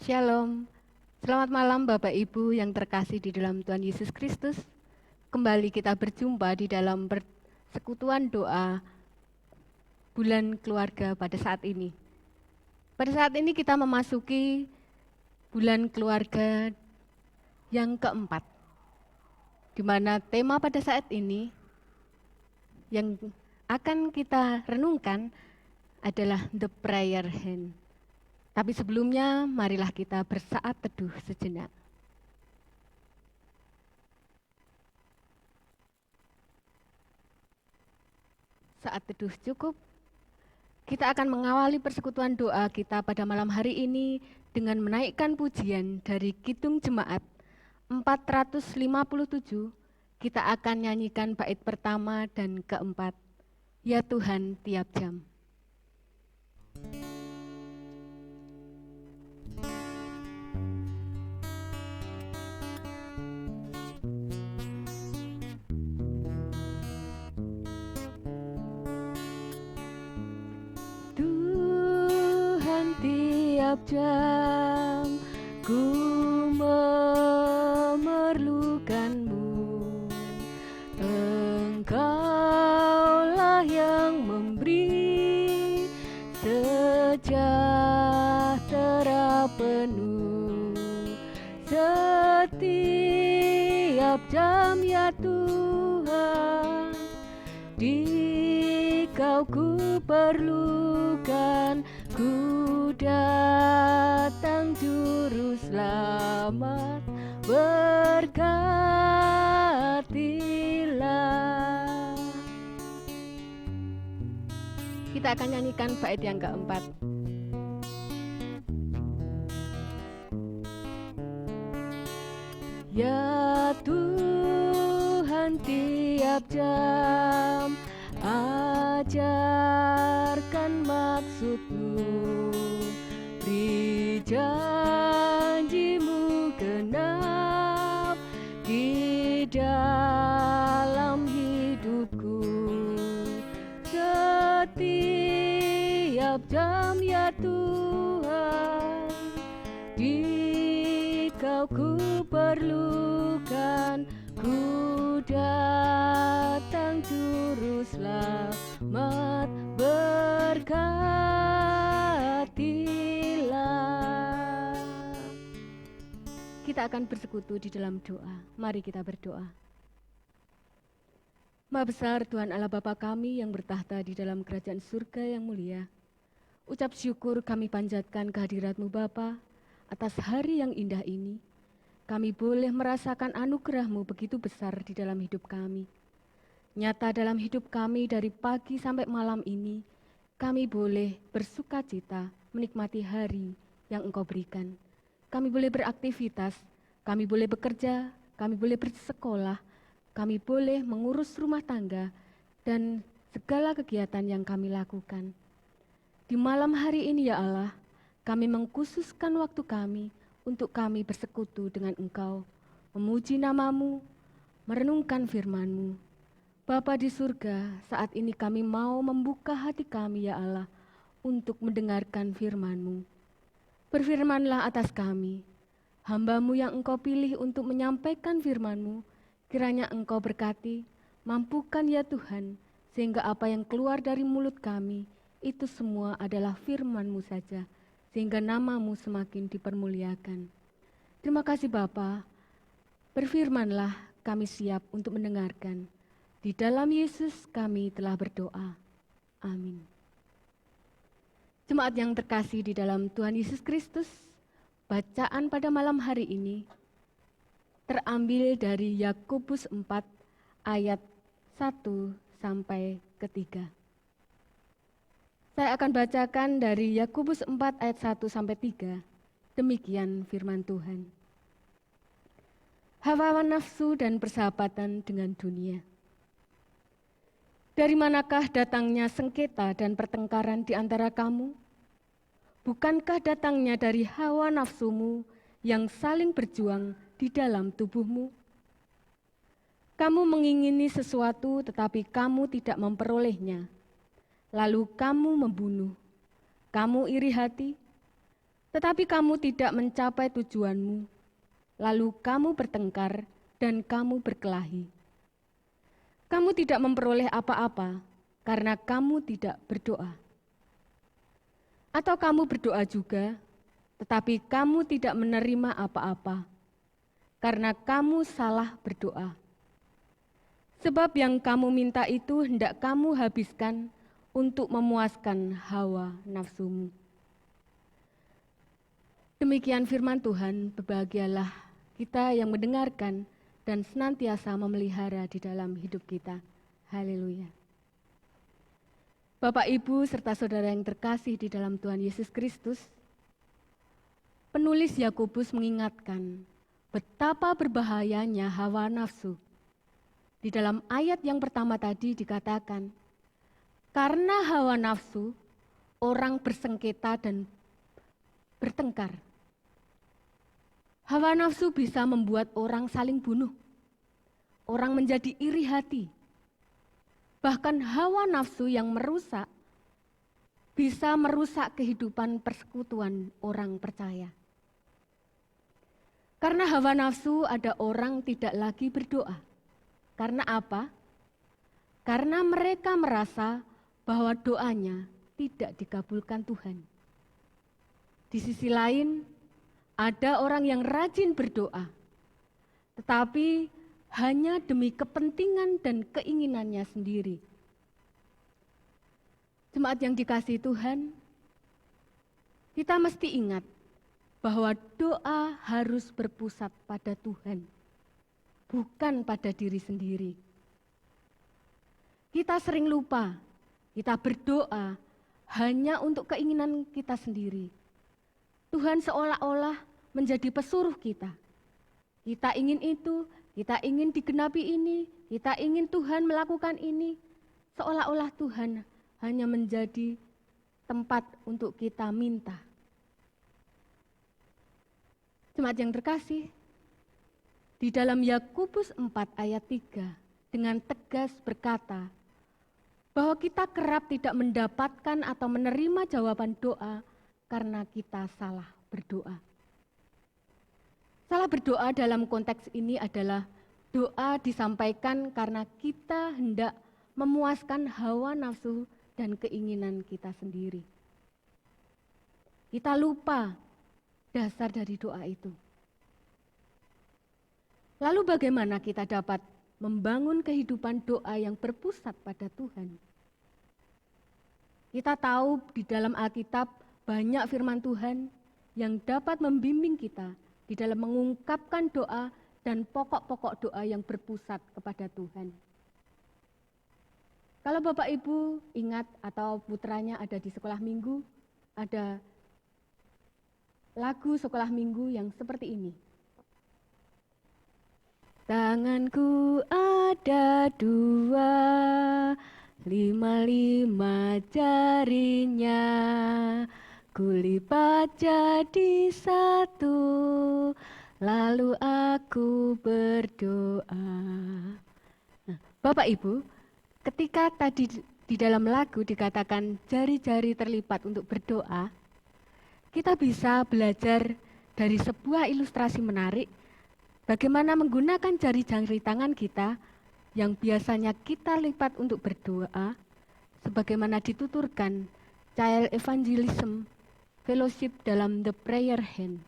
Shalom, selamat malam Bapak Ibu yang terkasih di dalam Tuhan Yesus Kristus. Kembali kita berjumpa di dalam persekutuan doa bulan keluarga pada saat ini. Pada saat ini kita memasuki bulan keluarga yang keempat, di mana tema pada saat ini yang akan kita renungkan adalah The Prayer Hand. Tapi sebelumnya, marilah kita bersaat teduh sejenak. Saat teduh cukup, kita akan mengawali persekutuan doa kita pada malam hari ini dengan menaikkan pujian dari Kidung Jemaat 457. Kita akan nyanyikan bait pertama dan keempat, Ya Tuhan tiap jam. Tiap jam ku memerlukanmu, Engkaulah yang memberi sejahtera penuh setiap jam, ya Tuhan, di Kau ku perlukan. Ku datang juru selamat, berkatilah. Kita akan nyanyikan bait yang keempat. Ya Tuhan tiap jam ajarkan maksud-Mu, beri janji-Mu genap di dalam hidupku. Setiap jam, ya Tuhan, di Kau ku perlukan. Ku datang juru selamat, berkatilah. Kita akan bersekutu di dalam doa. Mari kita berdoa. Maha besar Tuhan Allah Bapa kami yang bertahta di dalam kerajaan surga yang mulia, ucap syukur kami panjatkan kehadirat-Mu Bapa atas hari yang indah ini. Kami boleh merasakan anugerah-Mu begitu besar di dalam hidup kami. Nyata dalam hidup kami dari pagi sampai malam ini, kami boleh bersuka cita menikmati hari yang Engkau berikan. Kami boleh beraktivitas, kami boleh bekerja, kami boleh bersekolah, kami boleh mengurus rumah tangga, dan segala kegiatan yang kami lakukan. Di malam hari ini ya Allah, kami mengkhususkan waktu kami untuk kami bersekutu dengan Engkau, memuji nama-Mu, merenungkan firman-Mu. Bapa di surga, saat ini kami mau membuka hati kami ya Allah, untuk mendengarkan firman-Mu. Berfirmanlah atas kami, hamba-Mu yang Engkau pilih untuk menyampaikan firman-Mu, kiranya Engkau berkati, mampukan ya Tuhan, sehingga apa yang keluar dari mulut kami, itu semua adalah firman-Mu saja, sehingga nama-Mu semakin dipermuliakan. Terima kasih Bapa, berfirmanlah, kami siap untuk mendengarkan. Di dalam Yesus kami telah berdoa. Amin. Jemaat yang terkasih di dalam Tuhan Yesus Kristus, bacaan pada malam hari ini terambil dari Yakobus 4 ayat 1 sampai 3. Saya akan bacakan dari Yakobus 4 ayat 1 sampai 3. Demikian firman Tuhan. Hawa nafsu dan persahabatan dengan dunia. Dari manakah datangnya sengketa dan pertengkaran di antara kamu? Bukankah datangnya dari hawa nafsumu yang saling berjuang di dalam tubuhmu? Kamu mengingini sesuatu tetapi kamu tidak memperolehnya. Lalu kamu membunuh, kamu iri hati, Tetapi kamu tidak mencapai tujuanmu, lalu kamu bertengkar dan kamu berkelahi. Kamu tidak memperoleh apa-apa karena kamu tidak berdoa. Atau kamu berdoa juga, tetapi kamu tidak menerima apa-apa karena kamu salah berdoa. Sebab yang kamu minta itu hendak kamu habiskan untuk memuaskan hawa nafsumu. Demikian firman Tuhan, berbahagialah kita yang mendengarkan dan senantiasa memelihara di dalam hidup kita. Haleluya. Bapak, Ibu, serta saudara yang terkasih di dalam Tuhan Yesus Kristus, penulis Yakobus mengingatkan betapa berbahayanya hawa nafsu. Di dalam ayat yang pertama tadi dikatakan, karena hawa nafsu, orang bersengketa dan bertengkar. Hawa nafsu bisa membuat orang saling bunuh. Orang menjadi iri hati. Bahkan hawa nafsu yang merusak bisa merusak kehidupan persekutuan orang percaya. Karena hawa nafsu ada orang tidak lagi berdoa. Karena apa? Karena mereka merasa bahwa doanya tidak dikabulkan Tuhan. Di sisi lain, ada orang yang rajin berdoa, tetapi hanya demi kepentingan dan keinginannya sendiri. Jemaat yang dikasihi Tuhan, kita mesti ingat bahwa doa harus berpusat pada Tuhan, bukan pada diri sendiri. Kita sering lupa, kita berdoa hanya untuk keinginan kita sendiri. Tuhan seolah-olah menjadi pesuruh kita. Kita ingin itu, kita ingin digenapi ini, kita ingin Tuhan melakukan ini. Seolah-olah Tuhan hanya menjadi tempat untuk kita minta. Jemaat yang terkasih, di dalam Yakobus 4 ayat 3 dengan tegas berkata bahwa kita kerap tidak mendapatkan atau menerima jawaban doa karena kita salah berdoa. Salah berdoa dalam konteks ini adalah doa disampaikan karena kita hendak memuaskan hawa nafsu dan keinginan kita sendiri. Kita lupa dasar dari doa itu. Lalu bagaimana kita dapat membangun kehidupan doa yang berpusat pada Tuhan? Kita tahu di dalam Alkitab banyak firman Tuhan yang dapat membimbing kita di dalam mengungkapkan doa dan pokok-pokok doa yang berpusat kepada Tuhan. Kalau Bapak Ibu ingat atau putranya ada di sekolah minggu, ada lagu sekolah minggu yang seperti ini. Tanganku ada 2, 5 jarinya, kulipat jadi 1, lalu aku berdoa. Nah, Bapak Ibu, ketika tadi di dalam lagu dikatakan jari-jari terlipat untuk berdoa, kita bisa belajar dari sebuah ilustrasi menarik bagaimana menggunakan jari-jari tangan kita yang biasanya kita lipat untuk berdoa, sebagaimana dituturkan Child Evangelism Fellowship dalam The Prayer Hand.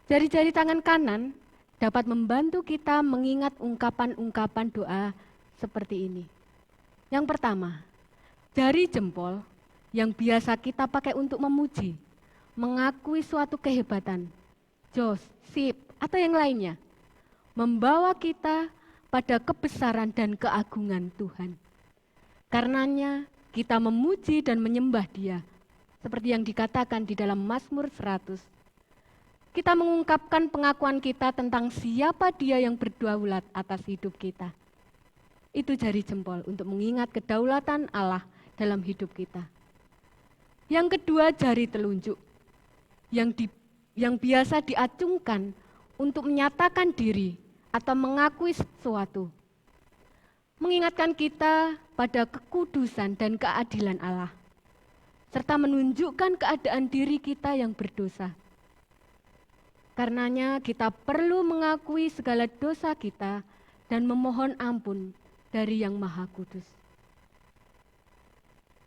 Jari-jari tangan kanan dapat membantu kita mengingat ungkapan-ungkapan doa seperti ini. Yang pertama, jari jempol yang biasa kita pakai untuk memuji, mengakui suatu kehebatan, jos, sip, atau yang lainnya, membawa kita pada kebesaran dan keagungan Tuhan. Karenanya kita memuji dan menyembah Dia, seperti yang dikatakan di dalam Mazmur 100. Kita mengungkapkan pengakuan kita tentang siapa Dia yang berdaulat atas hidup kita. Itu jari jempol untuk mengingat kedaulatan Allah dalam hidup kita. Yang kedua, jari telunjuk yang biasa diacungkan untuk menyatakan diri atau mengakui sesuatu. Mengingatkan kita pada kekudusan dan keadilan Allah. serta menunjukkan keadaan diri kita yang berdosa. Karenanya kita perlu mengakui segala dosa kita dan memohon ampun dari Yang Maha Kudus.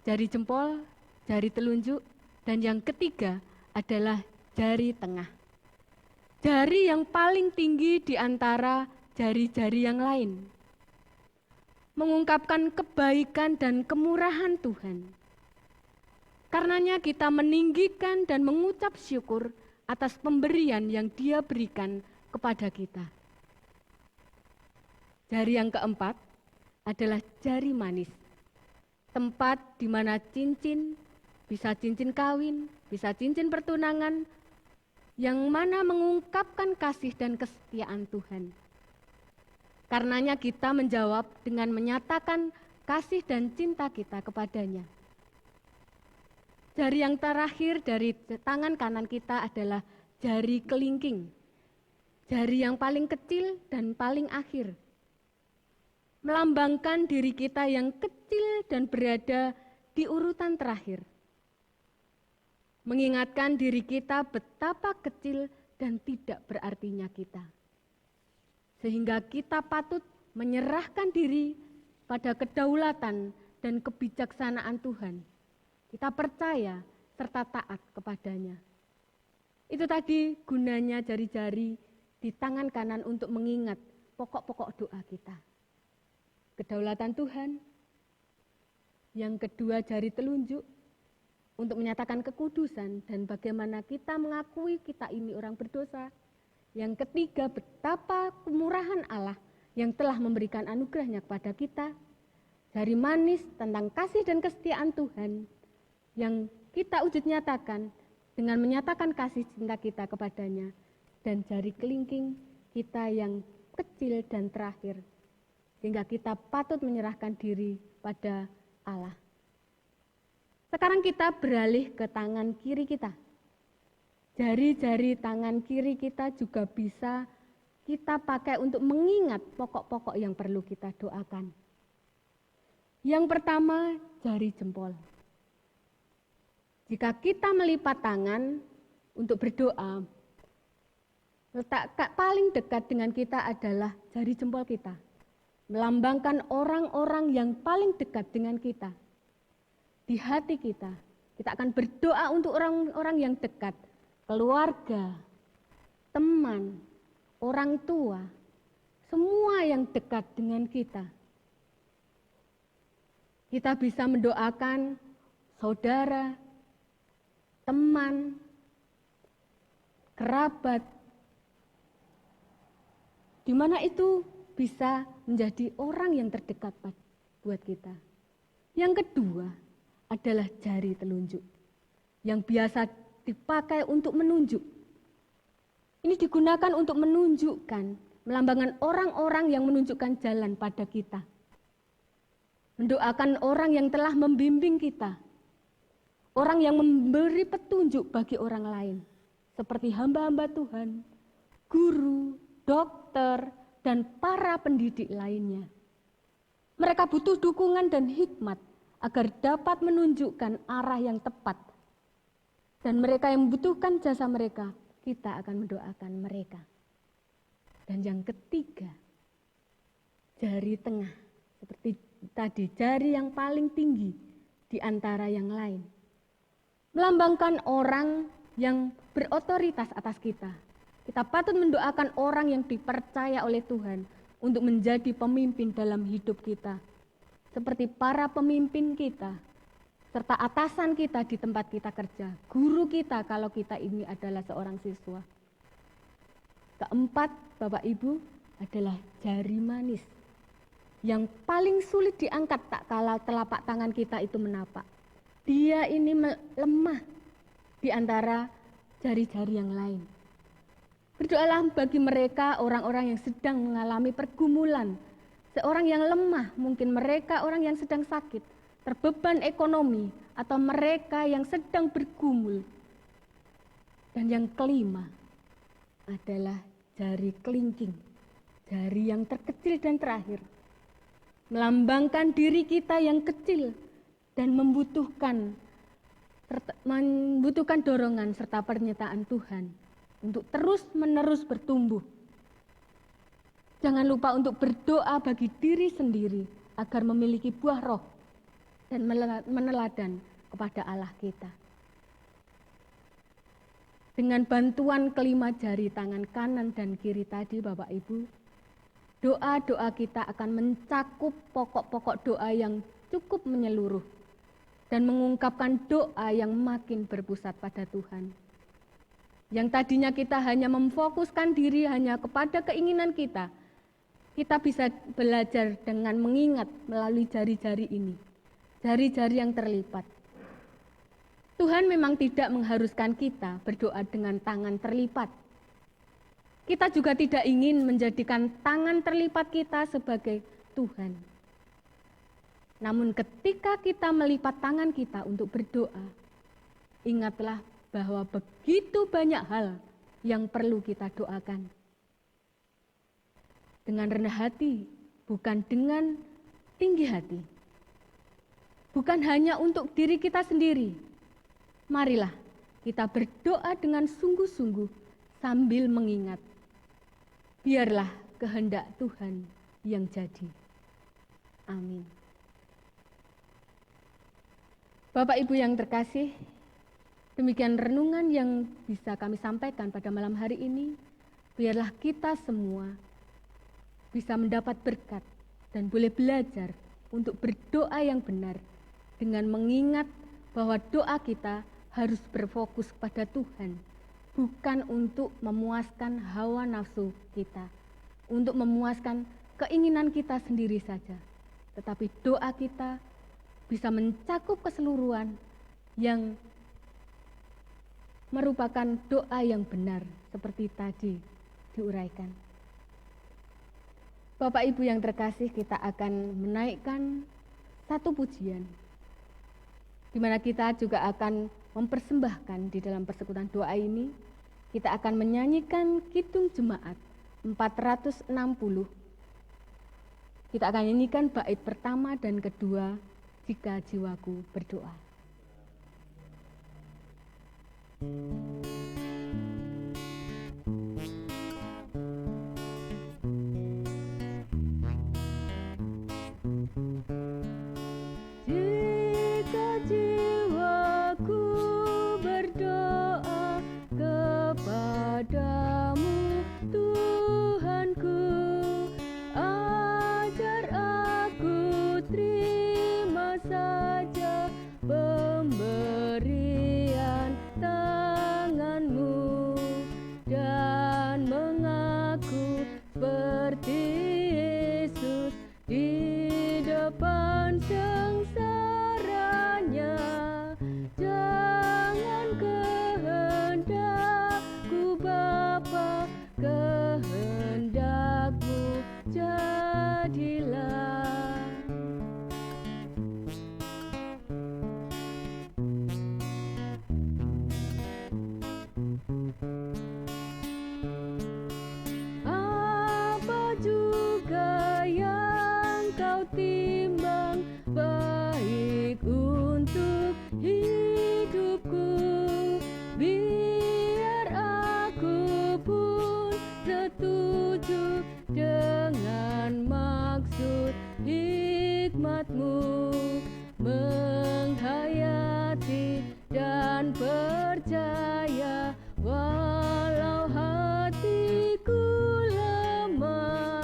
Jari jempol, jari telunjuk, dan yang ketiga adalah jari tengah. Jari yang paling tinggi di antara jari-jari yang lain. Mengungkapkan kebaikan dan kemurahan Tuhan. Karenanya kita meninggikan dan mengucap syukur atas pemberian yang Dia berikan kepada kita. Jari yang keempat adalah jari manis. Tempat di mana cincin, bisa cincin kawin, bisa cincin pertunangan, yang mana mengungkapkan kasih dan kesetiaan Tuhan. Karenanya kita menjawab dengan menyatakan kasih dan cinta kita kepadanya. Jari yang terakhir dari tangan kanan kita adalah jari kelingking. Jari yang paling kecil dan paling akhir. Melambangkan diri kita yang kecil dan berada di urutan terakhir. Mengingatkan diri kita betapa kecil dan tidak berartinya kita. Sehingga kita patut menyerahkan diri pada kedaulatan dan kebijaksanaan Tuhan. Kita percaya serta taat kepadanya. Itu tadi gunanya jari-jari di tangan kanan untuk mengingat pokok-pokok doa kita. Kedaulatan Tuhan. Yang kedua jari telunjuk untuk menyatakan kekudusan dan bagaimana kita mengakui kita ini orang berdosa. Yang ketiga betapa kemurahan Allah yang telah memberikan anugerahnya kepada kita. Jari manis tentang kasih dan kesetiaan Tuhan yang kita wujud nyatakan dengan menyatakan kasih cinta kita kepadanya. Dan jari kelingking kita yang kecil dan terakhir. Sehingga kita patut menyerahkan diri pada Allah. Sekarang kita beralih ke tangan kiri kita. Jari-jari tangan kiri kita juga bisa kita pakai untuk mengingat pokok-pokok yang perlu kita doakan. Yang pertama, jari jempol. Jika kita melipat tangan untuk berdoa, letak paling dekat dengan kita adalah jari jempol kita. Melambangkan orang-orang yang paling dekat dengan kita. Di hati kita, kita akan berdoa untuk orang-orang yang dekat, keluarga, teman, orang tua, semua yang dekat dengan kita. Kita bisa mendoakan saudara, teman, kerabat, di mana itu bisa menjadi orang yang terdekat buat kita. Yang kedua adalah jari telunjuk yang biasa dipakai untuk menunjuk. Ini digunakan untuk menunjukkan, melambangkan orang-orang yang menunjukkan jalan pada kita. Mendoakan orang yang telah membimbing kita. Orang yang memberi petunjuk bagi orang lain. Seperti hamba-hamba Tuhan, guru, dokter, dan para pendidik lainnya. Mereka butuh dukungan dan hikmat agar dapat menunjukkan arah yang tepat. Dan mereka yang membutuhkan jasa mereka, kita akan mendoakan mereka. Dan yang ketiga, jari tengah. Seperti tadi, jari yang paling tinggi di antara yang lain. Melambangkan orang yang berotoritas atas kita. Kita patut mendoakan orang yang dipercaya oleh Tuhan untuk menjadi pemimpin dalam hidup kita. Seperti para pemimpin kita, serta atasan kita di tempat kita kerja, guru kita kalau kita ini adalah seorang siswa. Keempat, Bapak Ibu, adalah jari manis. Yang paling sulit diangkat tak kala telapak tangan kita itu menapak. Dia ini lemah di antara jari-jari yang lain. Berdoalah bagi mereka orang-orang yang sedang mengalami pergumulan. Seorang yang lemah, mungkin mereka orang yang sedang sakit, terbeban ekonomi, atau mereka yang sedang bergumul. Dan yang kelima adalah jari kelingking, jari yang terkecil dan terakhir. Melambangkan diri kita yang kecil dan membutuhkan membutuhkan dorongan serta pernyataan Tuhan untuk terus-menerus bertumbuh. Jangan lupa untuk berdoa bagi diri sendiri agar memiliki buah roh dan meneladan kepada Allah kita. Dengan bantuan kelima jari tangan kanan dan kiri tadi Bapak Ibu, doa-doa kita akan mencakup pokok-pokok doa yang cukup menyeluruh dan mengungkapkan doa yang makin berpusat pada Tuhan. Yang tadinya kita hanya memfokuskan diri hanya kepada keinginan kita bisa belajar dengan mengingat melalui jari-jari ini, jari-jari yang terlipat. Tuhan memang tidak mengharuskan kita berdoa dengan tangan terlipat. Kita juga tidak ingin menjadikan tangan terlipat kita sebagai Tuhan. Namun ketika kita melipat tangan kita untuk berdoa, ingatlah bahwa begitu banyak hal yang perlu kita doakan. Dengan rendah hati, bukan dengan tinggi hati. Bukan hanya untuk diri kita sendiri. Marilah kita berdoa dengan sungguh-sungguh sambil mengingat. Biarlah kehendak Tuhan yang jadi. Amin. Bapak Ibu yang terkasih, demikian renungan yang bisa kami sampaikan pada malam hari ini. Biarlah kita semua bisa mendapat berkat dan boleh belajar untuk berdoa yang benar dengan mengingat bahwa doa kita harus berfokus pada Tuhan, bukan untuk memuaskan hawa nafsu kita, untuk memuaskan keinginan kita sendiri saja, tetapi doa kita bisa mencakup keseluruhan yang merupakan doa yang benar seperti tadi diuraikan. Bapak Ibu yang terkasih, kita akan menaikkan satu pujian di mana kita juga akan mempersembahkan di dalam persekutuan doa ini. Kita akan menyanyikan Kidung Jemaat 460. Kita akan nyanyikan bait pertama dan kedua, Jika Jiwaku Berdoa. Jika jiwaku berdoa kepadamu, Tuhanku, ajar aku terima saja pemberian tanganmu dan mengaku seperti Yesus di depan sengsaranya. Jangan kehendakku Bapa, kehendakmu jadilah. Apa juga yang kau timbang baik untuk hidupku, biar aku pun setuju dengan maksud hikmatmu, menghayati dan percaya walau hatiku lemah.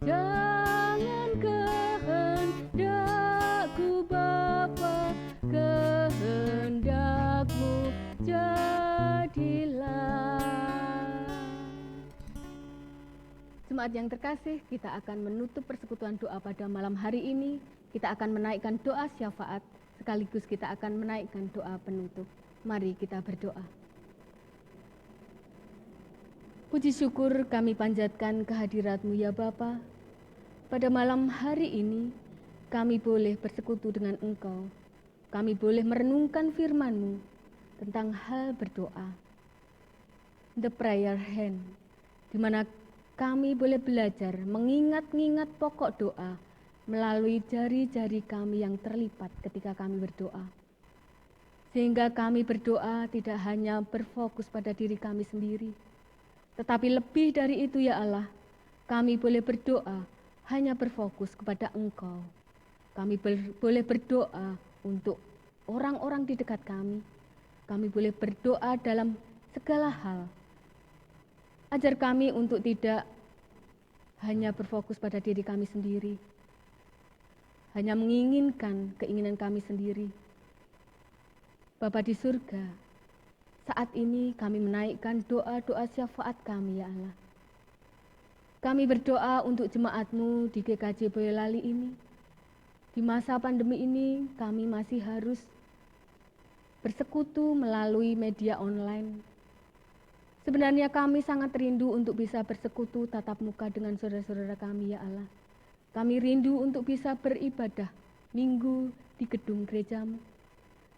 Jangan kehendakku Bapa, kehendakmu jadilah. Jemaat yang terkasih, kita akan menutup persekutuan doa pada malam hari ini. Kita akan menaikkan doa syafaat, sekaligus kita akan menaikkan doa penutup. Mari kita berdoa. Puji syukur kami panjatkan kehadirat-Mu ya Bapa. Pada malam hari ini, kami boleh bersekutu dengan Engkau. Kami boleh merenungkan firman-Mu tentang hal berdoa. The prayer hand, di mana kami boleh belajar mengingat-ingat pokok doa melalui jari-jari kami yang terlipat ketika kami berdoa. Sehingga kami berdoa tidak hanya berfokus pada diri kami sendiri, tetapi lebih dari itu ya Allah, kami boleh berdoa hanya berfokus kepada Engkau. Kami boleh berdoa untuk orang-orang di dekat kami. Kami boleh berdoa dalam segala hal. Ajar kami untuk tidak hanya berfokus pada diri kami sendiri, hanya menginginkan keinginan kami sendiri. Bapa di surga, saat ini kami menaikkan doa-doa syafaat kami ya Allah. Kami berdoa untuk jemaat-Mu di GKJ Boyolali ini. Di masa pandemi ini kami masih harus bersekutu melalui media online. Sebenarnya kami sangat rindu untuk bisa bersekutu tatap muka dengan saudara-saudara kami ya Allah. Kami rindu untuk bisa beribadah minggu di gedung gereja-Mu.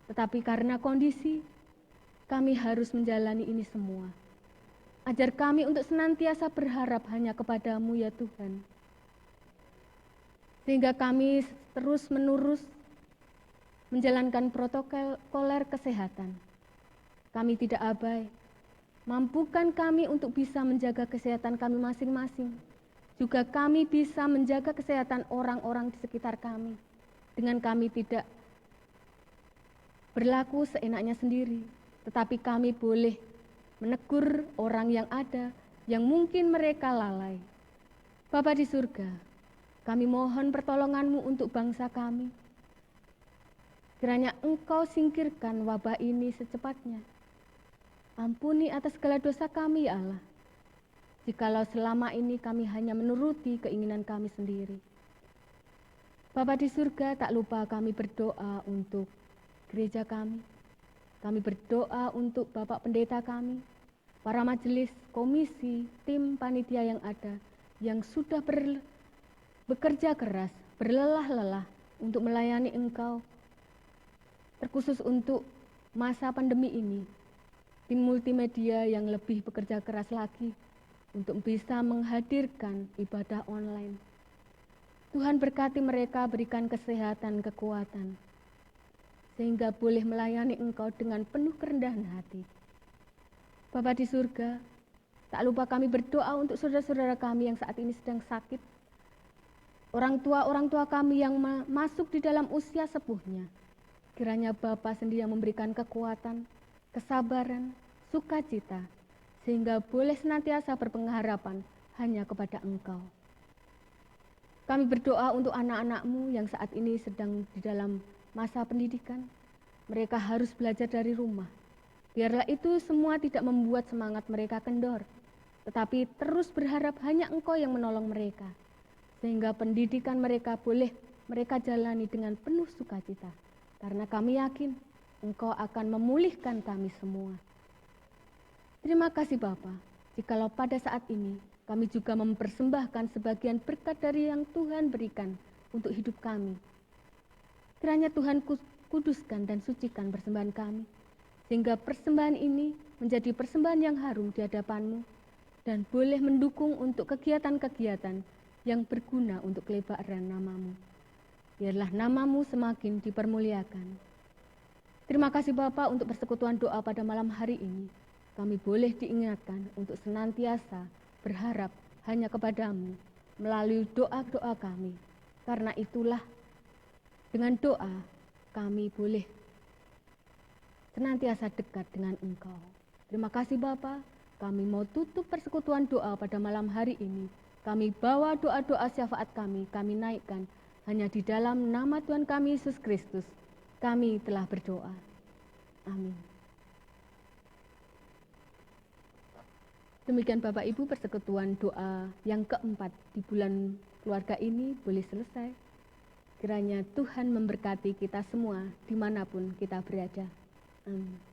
Tetapi karena kondisi, kami harus menjalani ini semua. Ajar kami untuk senantiasa berharap hanya kepada-Mu ya Tuhan. Sehingga kami terus-menerus menjalankan protokoler kesehatan. Kami tidak abai. Mampukan kami untuk bisa menjaga kesehatan kami masing-masing. Juga kami bisa menjaga kesehatan orang-orang di sekitar kami. Dengan kami tidak berlaku seenaknya sendiri, tetapi kami boleh menegur orang yang ada, yang mungkin mereka lalai. Bapa di surga, kami mohon pertolongan-Mu untuk bangsa kami. Kiranya Engkau singkirkan wabah ini secepatnya. Ampuni atas segala dosa kami ya Allah, jikalau selama ini kami hanya menuruti keinginan kami sendiri. Bapa di surga, tak lupa kami berdoa untuk gereja kami. Kami berdoa untuk Bapak Pendeta kami, para majelis, komisi, tim panitia yang ada, yang sudah bekerja keras, berlelah-lelah untuk melayani Engkau, terkhusus untuk masa pandemi ini. Tim multimedia yang lebih bekerja keras lagi untuk bisa menghadirkan ibadah online. Tuhan berkati mereka, berikan kesehatan, kekuatan, sehingga boleh melayani Engkau dengan penuh kerendahan hati. Bapa di surga, tak lupa kami berdoa untuk saudara-saudara kami yang saat ini sedang sakit. Orang tua kami yang masuk di dalam usia sepuhnya. Kiranya Bapa sendiri yang memberikan kekuatan, kesabaran, sukacita, sehingga boleh senantiasa berpengharapan hanya kepada Engkau. Kami berdoa untuk anak-anak-Mu yang saat ini sedang di dalam masa pendidikan. Mereka harus belajar dari rumah. Biarlah itu semua tidak membuat semangat mereka kendor, tetapi terus berharap hanya Engkau yang menolong mereka, sehingga pendidikan mereka boleh mereka jalani dengan penuh sukacita. Karena kami yakin Engkau akan memulihkan kami semua. Terima kasih Bapa, jikalau pada saat ini kami juga mempersembahkan sebagian berkat dari yang Tuhan berikan untuk hidup kami. Kiranya Tuhan kuduskan dan sucikan persembahan kami, sehingga persembahan ini menjadi persembahan yang harum di hadapan-Mu dan boleh mendukung untuk kegiatan-kegiatan yang berguna untuk kelebaran nama-Mu. Biarlah nama-Mu semakin dipermuliakan. Terima kasih Bapa untuk persekutuan doa pada malam hari ini. Kami boleh diingatkan untuk senantiasa berharap hanya kepada-Mu melalui doa-doa kami. Karena itulah dengan doa kami boleh senantiasa dekat dengan Engkau. Terima kasih Bapa, kami mau tutup persekutuan doa pada malam hari ini. Kami bawa doa-doa syafaat kami naikkan hanya di dalam nama Tuhan kami Yesus Kristus. Kami telah berdoa. Amin. Demikian Bapak Ibu persekutuan doa yang keempat di bulan keluarga ini boleh selesai. Kiranya Tuhan memberkati kita semua dimanapun kita berada. Amin.